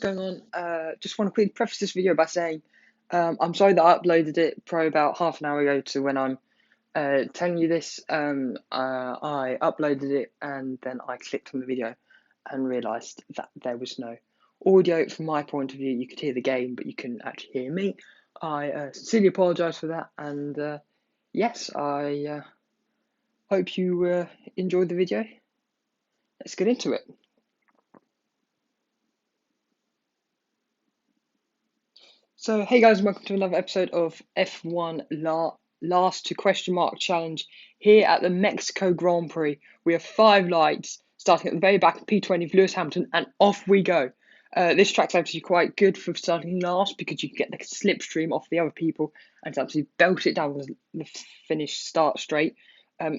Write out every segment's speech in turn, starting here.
going on? Just want to quickly preface this video by saying I'm sorry that I uploaded it probably about half an hour ago to when I'm telling you this. I uploaded it and then I clicked on the video and realised that there was no audio from my point of view. You could hear the game, but you couldn't actually hear me. I sincerely apologise for that, and yes, I hope you enjoyed the video. Let's get into it. So, hey guys, and welcome to another episode of F1 Last to Question Mark Challenge here at the Mexico Grand Prix. We have 5 lights starting at the very back of P20 of Lewis Hamilton, and off we go. This track's actually quite good for starting last because you can get the slipstream off the other people and absolutely belt it down with the finish start straight.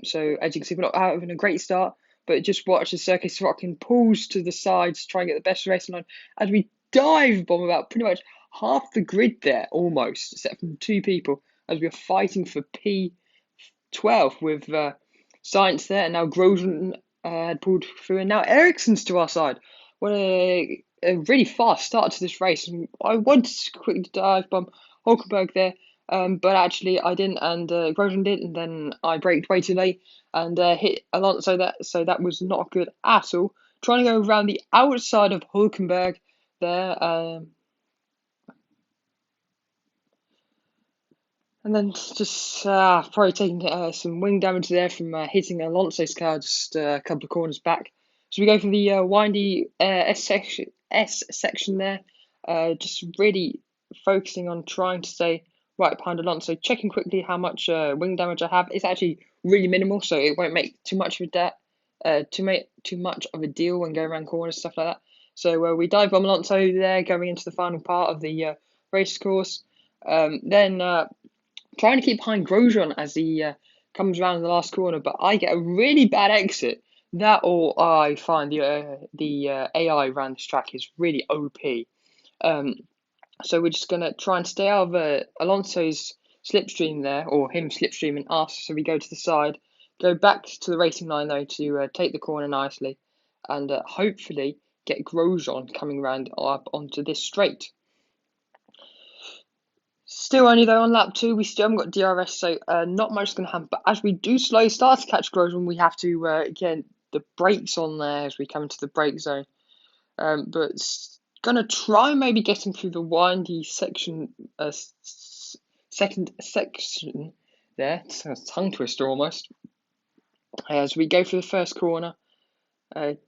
So, as you can see, we're not having a great start, but just watch as Sergio Sorokin pulls to the sides to try and get the best racing line as we dive bomb about pretty much half the grid there, almost, except from 2 people, as we are fighting for P12 with Science there, and now Grosjean had pulled through, and now Ericsson's to our side. What a really fast start to this race. And I wanted to quickly dive bomb Hulkenberg there, but actually I didn't, and Grosjean did, and then I braked way too late and hit Alonso. So that was not good at all. Trying to go around the outside of Hulkenberg there. And then just probably taking some wing damage there from hitting Alonso's car just a couple of corners back. So we go for the windy S section there, just really focusing on trying to stay right behind Alonso. Checking quickly how much wing damage I have. It's actually really minimal, so it won't make too much of a deal when going around corners, stuff like that. So we dive bomb Alonso there, going into the final part of the race course. Then trying to keep behind Grosjean as he comes around the last corner, but I get a really bad exit. That, or I find the AI around this track is really OP. So we're just gonna try and stay out of Alonso's slipstream there, or him slipstreaming us. So we go to the side, go back to the racing line though to take the corner nicely, and hopefully get Grosjean coming around up onto this straight. Still only though on lap 2, we still haven't got DRS, so not much is going to happen. But as we do slowly start to catch Grosjean, we have to get the brakes on there as we come into the brake zone. But going to try and maybe get him through the windy section, second section there. It's a tongue twister almost. As we go for the first corner,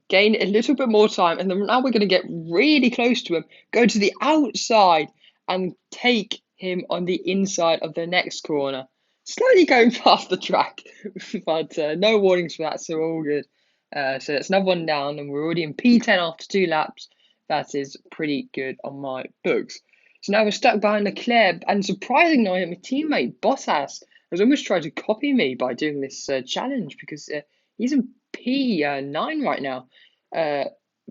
gain a little bit more time, and then now we're going to get really close to him, go to the outside, and take him on the inside of the next corner. Slightly going past the track, but no warnings for that, so all good. So that's another one down, and we're already in P10 after 2 laps. That is pretty good on my books. So now we're stuck behind Leclerc, and surprisingly, my teammate Bottas has almost tried to copy me by doing this challenge because he's in P9 right now,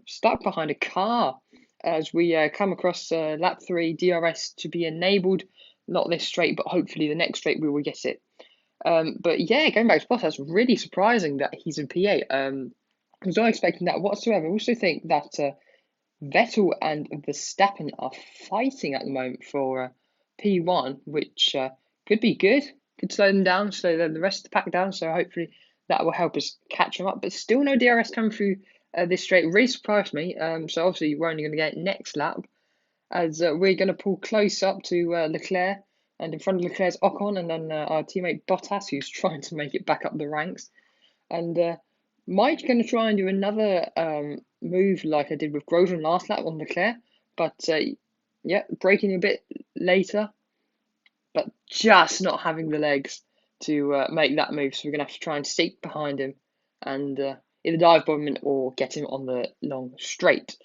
stuck behind a car as we come across lap 3 DRS to be enabled. Not this straight, but hopefully the next straight we will get it. But yeah, going back to Bottas, really surprising that he's in P8. I was not expecting that whatsoever. I also think that Vettel and Verstappen are fighting at the moment for P1, which could be good. Could slow them down, slow the rest of the pack down. So hopefully that will help us catch them up. But still no DRS coming through this straight. Really surprised me. So obviously we're only going to get next lap, as we're going to pull close up to Leclerc, and in front of Leclerc's Ocon, and then our teammate Bottas, who's trying to make it back up the ranks. And Mike's going to try and do another move like I did with Grosjean last lap on Leclerc, but yeah, braking a bit later, but just not having the legs to make that move. So we're going to have to try and sneak behind him and either dive bomb him or get him on the long straight.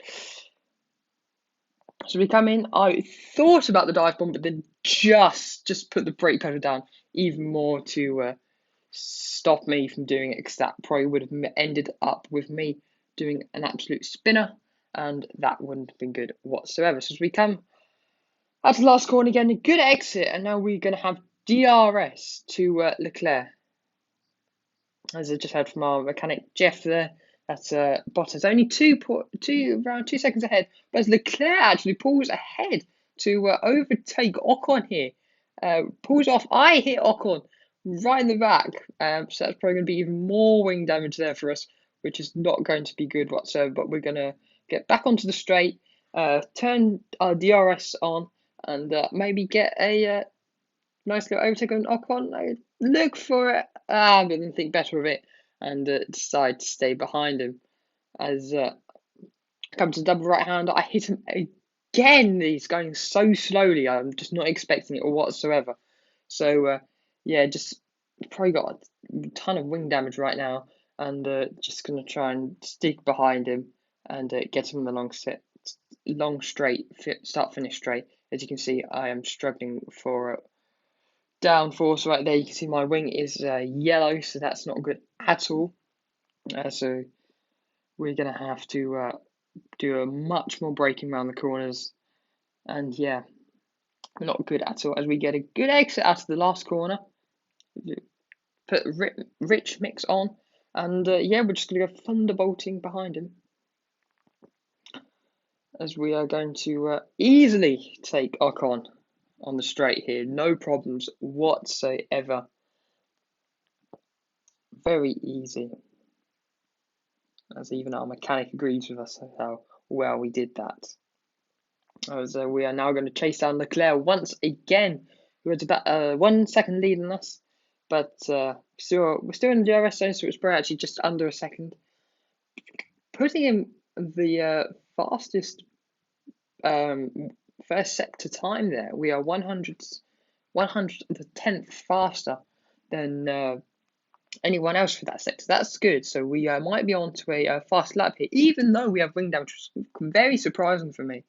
So we come in. I thought about the dive bomb, but then just put the brake pedal down even more to stop me from doing it, because that probably would have ended up with me doing an absolute spinner, and that wouldn't have been good whatsoever. So as we come out to the last corner again, a good exit, and now we're going to have DRS to Leclerc. As I just heard from our mechanic Jeff there, That's Bottas only around 2 seconds ahead, but as Leclerc actually pulls ahead to overtake Ocon here. Pulls off. I hit Ocon right in the back, so that's probably going to be even more wing damage there for us, which is not going to be good whatsoever. But we're going to get back onto the straight, turn our DRS on, and maybe get a nice little overtake on Ocon. I look for it, but then think better of it and decide to stay behind him. As comes to double right hander, I hit him again. He's going so slowly. I'm just not expecting it whatsoever. So yeah, just probably got a ton of wing damage right now, and just gonna try and stick behind him and get him in the long straight, start finish straight. As you can see, I am struggling for downforce right there. You can see my wing is yellow, so that's not good at all. So we're gonna have to do a much more braking around the corners, and yeah, not good at all. As we get a good exit out of the last corner, put rich mix on, and yeah, we're just gonna go thunderbolting behind him, as we are going to easily take Ocon on the straight here, no problems whatsoever. Very easy, as even our mechanic agrees with us how well we did that. As we are now going to chase down Leclerc once again, who has about 1 second lead on us, but we're still in the DRS zone, so it's probably actually just under a second, putting him the fastest first sector time there. We are 110th faster than anyone else for that sector. That's good. So we might be on to a fast lap here, even though we have wing damage, which is very surprising for me,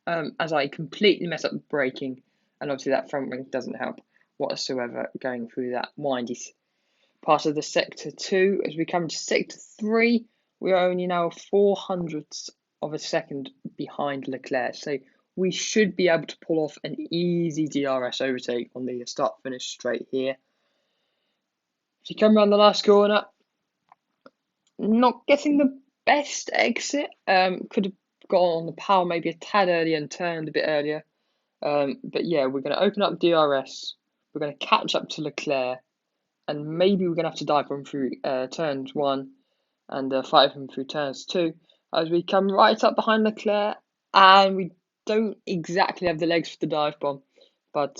as I completely mess up the braking, and obviously that front wing doesn't help whatsoever going through that windy part of the sector 2. As we come to sector 3, we are only now 400ths of a second behind Leclerc, so we should be able to pull off an easy DRS overtake on the start finish straight here. If you come around the last corner, not getting the best exit. Could have gone on the power maybe a tad earlier and turned a bit earlier. But yeah, we're going to open up DRS. We're going to catch up to Leclerc, and maybe we're going to have to dive him through turns 1 and fight him through turns 2. As we come right up behind Leclerc, and we don't exactly have the legs for the dive bomb, but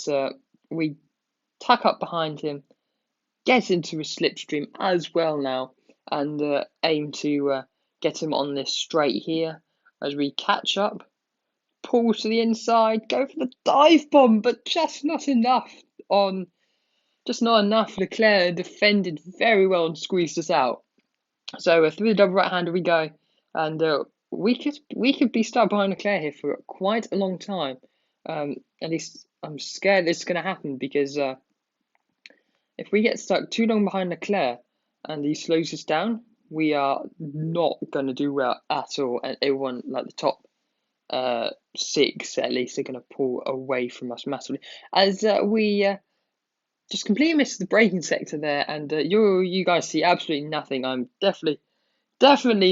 we tuck up behind him, get into a slipstream as well now, and aim to get him on this straight here. As we catch up, pull to the inside, go for the dive bomb, but just not enough. Leclerc defended very well and squeezed us out. So through the double right hander we go, and we could be stuck behind Leclerc here for quite a long time. At least I'm scared this is going to happen, because if we get stuck too long behind Leclerc and he slows us down, we are not going to do well at all. And everyone, like the top 6 at least, are going to pull away from us massively. As we just completely missed the braking sector there, and you guys see absolutely nothing. I'm definitely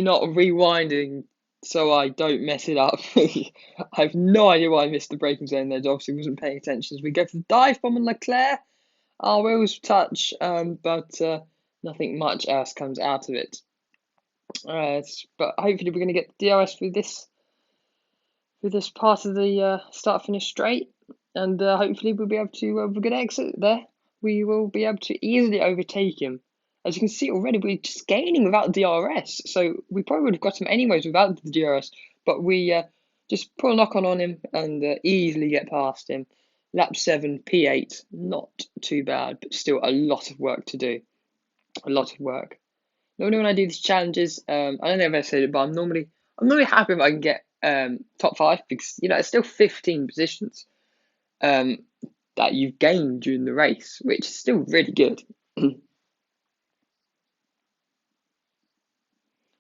not rewinding so I don't mess it up. I have no idea why I missed the braking zone there. Obviously wasn't paying attention. As we go for the dive bomb on Leclerc, our wheels touch, but nothing much else comes out of it. But hopefully we're going to get the DRS through this part of the start finish straight, and hopefully we'll be able to we're going to exit there. We will be able to easily overtake him. As you can see already, we're just gaining without DRS, so we probably would have got him anyways without the DRS, but we just put a knock on him and easily get past him. Lap 7, P8, not too bad, but still a lot of work to do. A lot of work. Normally when I do these challenges, I don't know if I said it, but I'm normally happy if I can get top 5, because it's still 15 positions that you've gained during the race, which is still really good.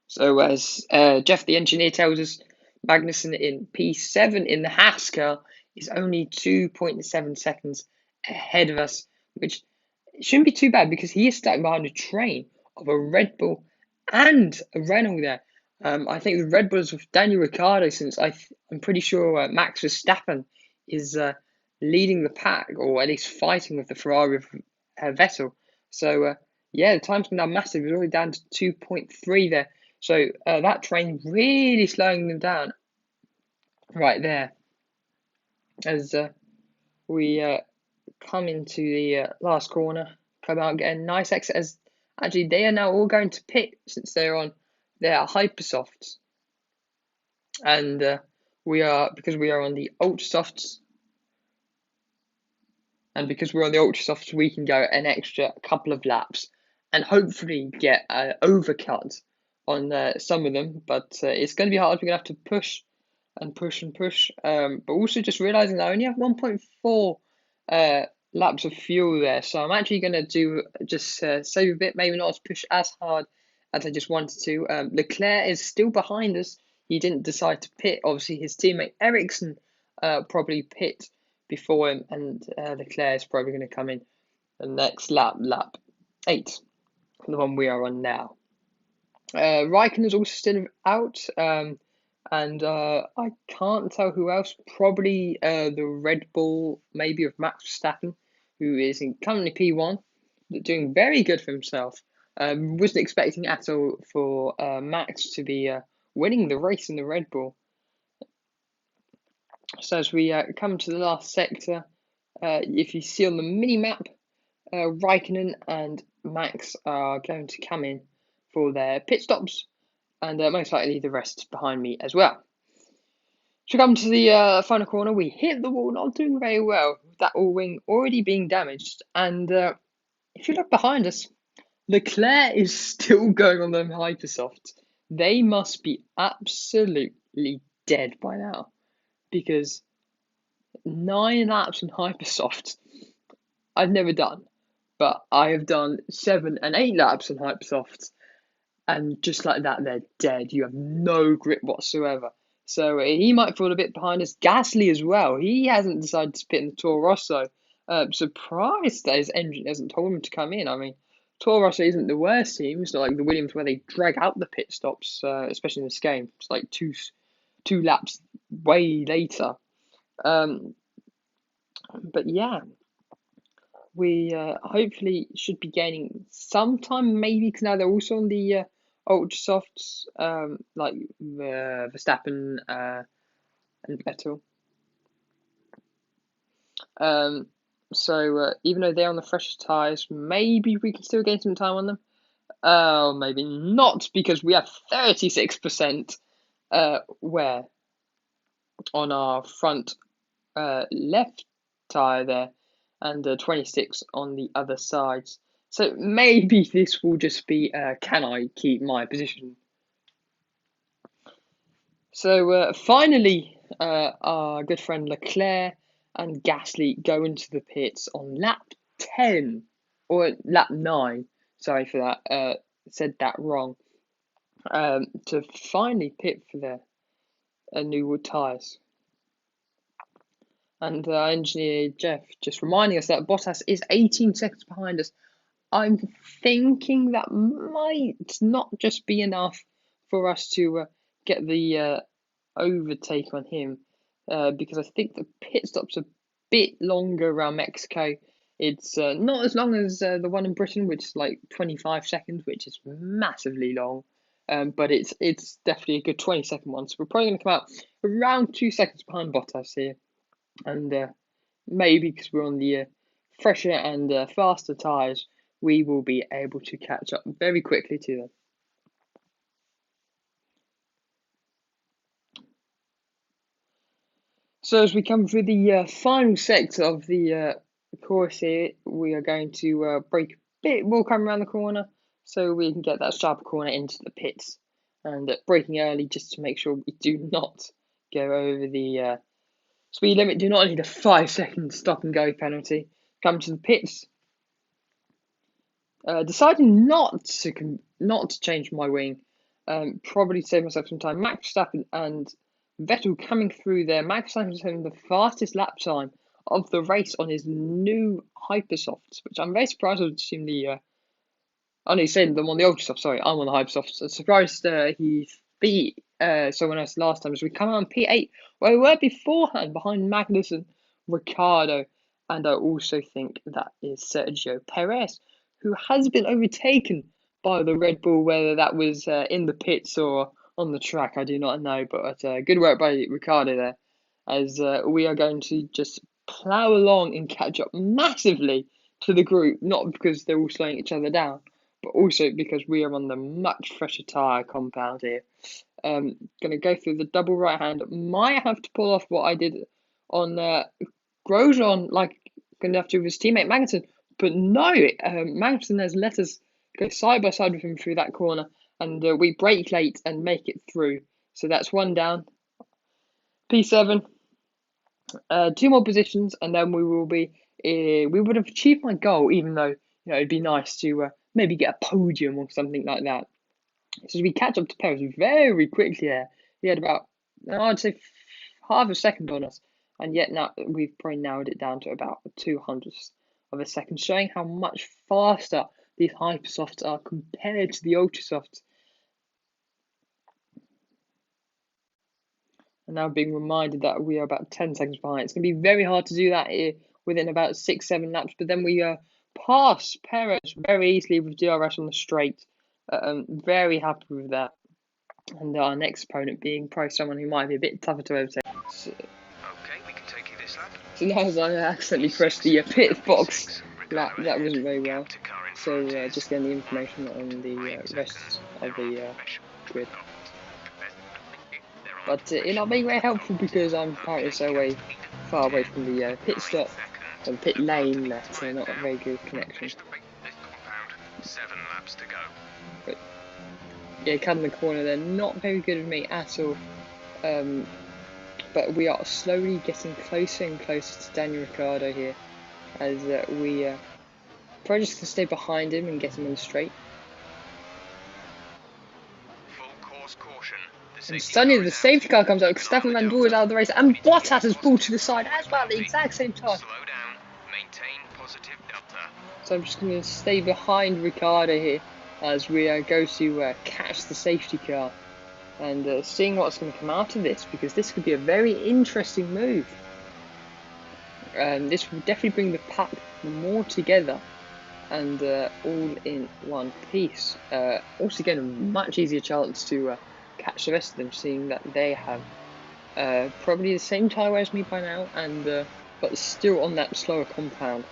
So as Jeff the engineer tells us, Magnussen in P7 in the Haas car is only 2.7 seconds ahead of us, which shouldn't be too bad, because he is stuck behind a train of a Red Bull and a Renault there. I think the Red Bulls with Daniel Ricciardo, since I'm pretty sure Max Verstappen is leading the pack, or at least fighting with the Ferrari of Vettel. So yeah, the time's gone down massive. It's already down to 2.3 there. So that train really slowing them down right there as we come into the last corner, come out and get a nice exit as actually they are now all going to pit since they're on their hypersofts. And because we are on the ultra softs, and because we're on the ultra softs, we can go an extra couple of laps and hopefully get an overcut on some of them. But it's going to be hard. We're going to have to push and push and push. But also just realizing that I only have 1.4 laps of fuel there, so I'm actually going to do just save a bit, maybe not push as hard as I just wanted to. Leclerc is still behind us. He didn't decide to pit. Obviously, his teammate Ericsson probably pit before him, and Leclerc is probably going to come in the next lap, lap 8, the one we are on now. Raikkonen is also still out, and I can't tell who else. Probably the Red Bull, maybe of Max Verstappen, who is currently P1, doing very good for himself. Wasn't expecting at all for Max to be winning the race in the Red Bull. So as we come to the last sector, if you see on the mini map, Raikkonen and Max are going to come in for their pit stops, and most likely the rest behind me as well. So come to the final corner, we hit the wall, not doing very well, with that all wing already being damaged. And if you look behind us, Leclerc is still going on them hypersofts. They must be absolutely dead by now, because 9 laps on hypersofts I've never done, but I have done 7 and 8 laps on hypersofts, and just like that, they're dead. You have no grip whatsoever. So he might fall a bit behind us. Gasly as well. He hasn't decided to pit in the Toro Rosso. Surprised that his engine hasn't told him to come in. I mean, Toro Rosso isn't the worst team. It's not like the Williams where they drag out the pit stops, especially in this game. It's like two laps way later. But yeah, we hopefully should be gaining some time, maybe because now they're also on the ultra softs, like Verstappen and Vettel. So even though they're on the freshest tyres, maybe we can still gain some time on them. Maybe not, because we have 36% wear on our front left tyre there, and 26 on the other sides. So maybe this will just be, can I keep my position? So finally, our good friend Leclerc and Gasly go into the pits on lap 10, or lap 9, sorry for that, said that wrong, to finally pit for their new wood tyres. And engineer Jeff just reminding us that Bottas is 18 seconds behind us. I'm thinking that might not just be enough for us to get the overtake on him, because I think the pit stop's a bit longer around Mexico. It's not as long as the one in Britain, which is like 25 seconds, which is massively long. But it's definitely a good 20-second one. So we're probably going to come out around 2 seconds behind Bottas here. And maybe because we're on the fresher and faster tyres, we will be able to catch up very quickly to them. So as we come through the final sector of the course here, we are going to brake a bit. We'll come around the corner so we can get that sharp corner into the pits, and braking early just to make sure we do not go over the speed limit. Do not need a 5-second stop and go penalty. Come to the pits. Deciding not to change my wing, probably save myself some time. Max Verstappen and Vettel coming through there. Max Verstappen having the fastest lap time of the race on his new hypersofts, which I'm very surprised I've seen the Oh no, he said them on the ultra soft. Sorry, I'm on the hyper soft. So surprised he beat someone else last time. So we come out on P8 where we were beforehand behind Magnussen, Ricardo, and I also think that is Sergio Perez, who has been overtaken by the Red Bull. Whether that was in the pits or on the track, I do not know. But good work by Ricardo there, as we are going to just plough along and catch up massively to the group. Not because they're all slowing each other down, but also because we are on the much fresher tyre compound here. Gonna go through the double right hand. Might have to pull off what I did on Grosjean, like gonna have to with his teammate Magnussen. But no, Magnussen has let us go side by side with him through that corner, and we brake late and make it through. So that's one down. P7, two more positions, and then we will be. We would have achieved my goal, even though it'd be nice to maybe get a podium or something like that. So we catch up to Perez very quickly there. He had about, I'd say, half a second on us, and yet now we've probably narrowed it down to about 200ths of a second, showing how much faster these hypersofts are compared to the ultrasofts. And now being reminded that we are about 10 seconds behind. It's going to be very hard to do that within about 6-7 laps, but then we pass Perez very easily with DRS on the straight. Very happy with that. And our next opponent being probably someone who might be a bit tougher to overtake. So, okay, we can take you this lap. So now as I accidentally pressed the pit box, that wasn't very well. So just getting the information on the rest of the grid. But it not being very helpful because I'm apparently so far away from the pit stop and pit lane that not a very good connection. 7 laps to go. But yeah, cutting the corner, they're not very good with me at all. But we are slowly getting closer and closer to Daniel Ricciardo here, as we probably just gonna stay behind him and get him on the straight. Full course caution. And suddenly the safety car comes out, Stefan Van Doorn is out of the race, and Bottas has pulled to the side as well at the exact same time. Slow down, maintain positive delta. So I'm just going to stay behind Ricciardo here as we go to catch the safety car and seeing what's going to come out of this, because this could be a very interesting move. This will definitely bring the pack more together and all in one piece. Also again, a much easier chance to catch the rest of them, seeing that they have probably the same tyre as me by now, and but still on that slower compound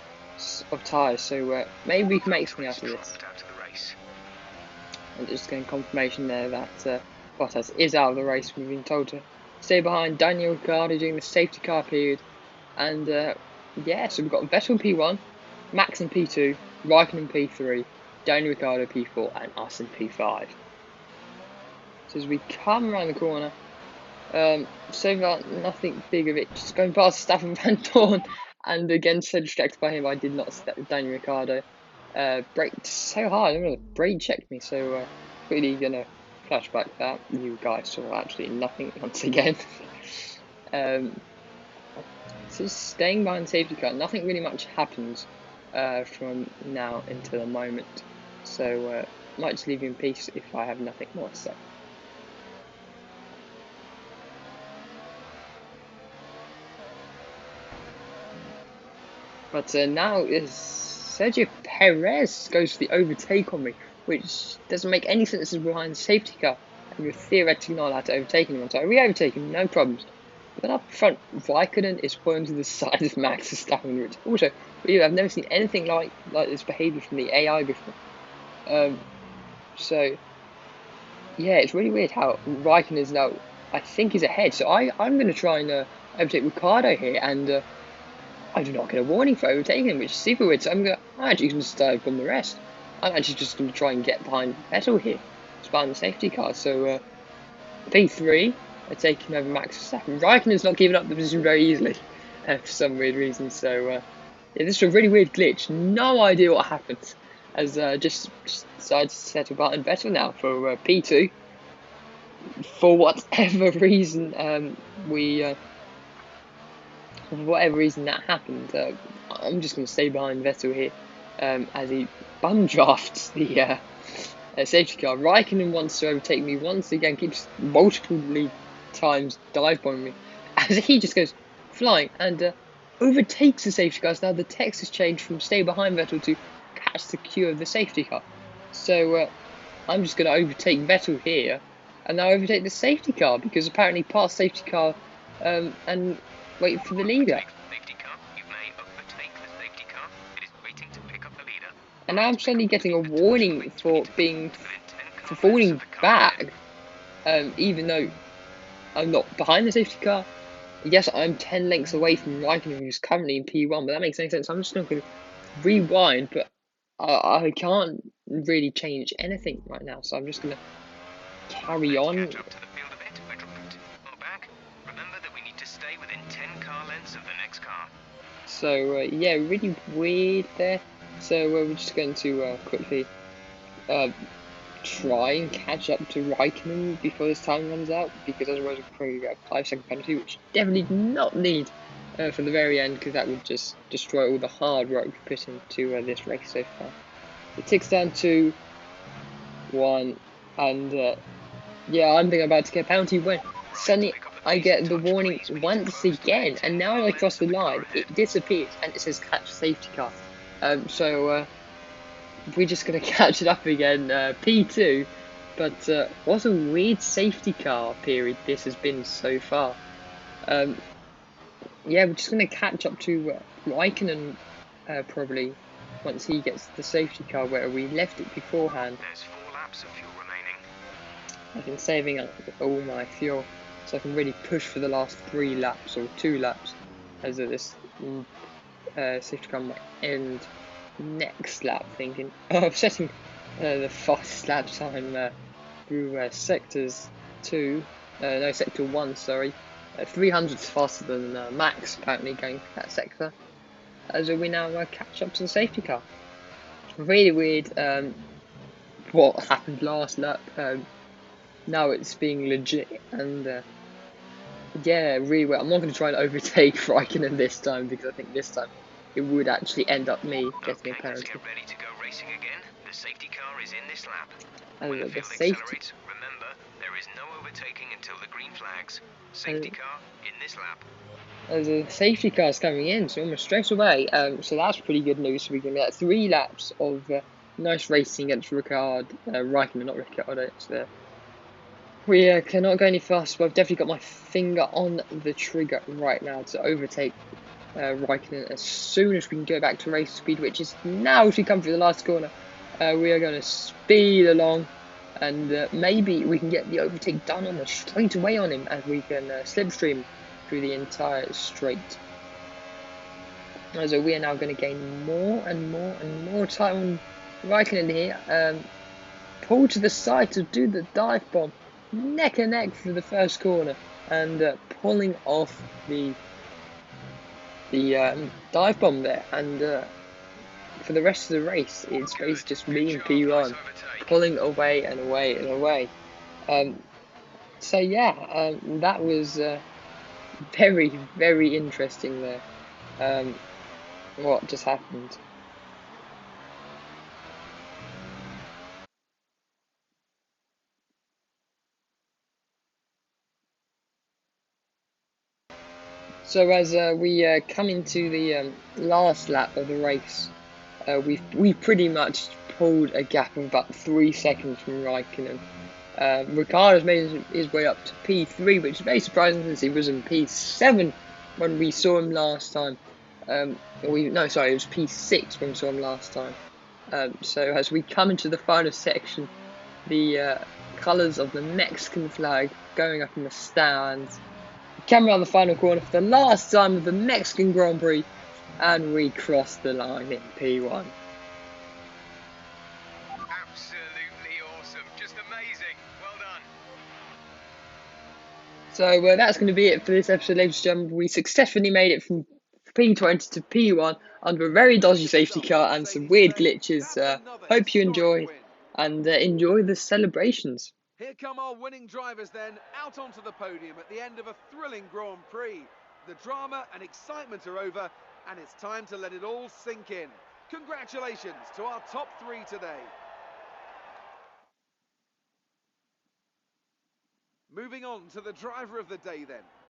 of tyres. So maybe we can make something out of this. And just getting confirmation there that Bottas is out of the race. We've been told to stay behind Daniel Ricciardo during the safety car period, and yeah, so we've got Vettel P1, Max in P2, Raikkonen in P3, Daniel Ricciardo P4, and us in P5. So as we come around the corner, so far nothing big of it, just going past Stefan Van Doorn, and again so distracted by him I did not step with Daniel Ricciardo. Braked so hard, I don't know, brake checked me, so really gonna flashback that. You guys saw absolutely nothing once again. So staying behind the safety car, nothing really much happens from now until the moment, so might just leave you in peace if I have nothing more to say. But now is Sergio Perez goes for the overtake on me, which doesn't make any sense as we're behind the safety car and you're theoretically not allowed to overtake anyone. So we overtake him, no problems. But up front, Raikkonen is pulling to the side of Max Verstappen, which also, I've never seen anything like this behaviour from the AI before. So yeah, it's really weird how Raikkonen is now, I think, he's ahead. So I'm going to try and overtake Ricciardo here, and I do not get a warning for overtaking him, which is super weird. So I'm actually going to start from the rest. I'm actually just going to try and get behind Vettel here, just behind the safety car. So P3, I take him over Max Verstappen. Raikkonen's not giving up the position very easily for some weird reason. So yeah, this is a really weird glitch. No idea what happened. As just decided to settle behind Vettel now for P2. For whatever reason, for whatever reason that happened, I'm just going to stay behind Vettel here as he bum drafts the safety car. Raikkonen wants to overtake me once again, keeps multiple times dive bombing me as he just goes flying and overtakes the safety car. So now the text has changed from stay behind Vettel to catch the queue of the safety car. So I'm just going to overtake Vettel here and now overtake the safety car because apparently past safety car and wait for the leader. And now I'm suddenly getting a warning for falling back, even though I'm not behind the safety car. Yes, I'm 10 lengths away from Raikkonen, who's currently in P1, but that makes no sense. I'm just not going to rewind, but I can't really change anything right now, so I'm just going to carry on. So yeah, really weird there. So we're just going to quickly try and catch up to Raikkonen before this time runs out, because otherwise we'll probably get a 5-second penalty, which definitely do not need for the very end, because that would just destroy all the hard work we put into this race so far. It ticks down to 1, and yeah, I'm thinking about to get a penalty when suddenly I get the warning once again, and now I cross the line, it disappears, and it says catch safety car. So we're just going to catch it up again, P2, but what a weird safety car period this has been so far. Yeah, we're just going to catch up to Raikkonen probably once he gets the safety car where we left it beforehand. There's 4 laps of fuel remaining. I've been saving up all my fuel so I can really push for the last 3 laps or 2 laps, as this safety car might end next lap, thinking of setting the fastest lap time through sectors 2, no, sector 1, sorry. 300s faster than Max, apparently, going for that sector, as we now catch up to the safety car. Really weird what happened last lap. Now it's being legit, and yeah, really well. I'm not going to try and overtake Raikkonen this time, because I think this time it would actually end up me getting a penalty. Let's get ready to go racing again. The safety car is in this lap. And When the the field safety, accelerates, remember, there is no overtaking until the green flags. Safety car in this lap. The safety car is coming in, so almost straight away. So that's pretty good news. So we can get 3 laps of nice racing against Raikkonen, not Ricciardo. It's there. We cannot go any faster, but I've definitely got my finger on the trigger right now to overtake Raikkonen as soon as we can go back to race speed, which is now as we come through the last corner. We are going to speed along, and maybe we can get the overtake done almost straight away on him, as we can slipstream through the entire straight. So we are now going to gain more and more and more time on Raikkonen here. Pull to the side to do the dive bomb, neck and neck for the first corner, and pulling off the dive bomb there. And for the rest of the race, it's basically just me and P1 pulling away and away and away. So yeah, that was very, very interesting there. What just happened? So as we come into the last lap of the race, we pretty much pulled a gap of about 3 seconds from Raikkonen. Ricciardo's made his way up to P3, which is very surprising since he was in P7 when we saw him last time. No, sorry, it was P6 when we saw him last time. So as we come into the final section, the colours of the Mexican flag going up in the stands. Come around the final corner for the last time of the Mexican Grand Prix, and we cross the line in P1. Absolutely awesome. Just amazing. Well done. So that's going to be it for this episode, ladies and gentlemen. We successfully made it from P20 to P1 under a very dodgy safety car and some weird glitches. Hope you enjoy, and enjoy the celebrations. Here come our winning drivers then, out onto the podium at the end of a thrilling Grand Prix. The drama and excitement are over, and it's time to let it all sink in. Congratulations to our top 3 today. Moving on to the driver of the day then.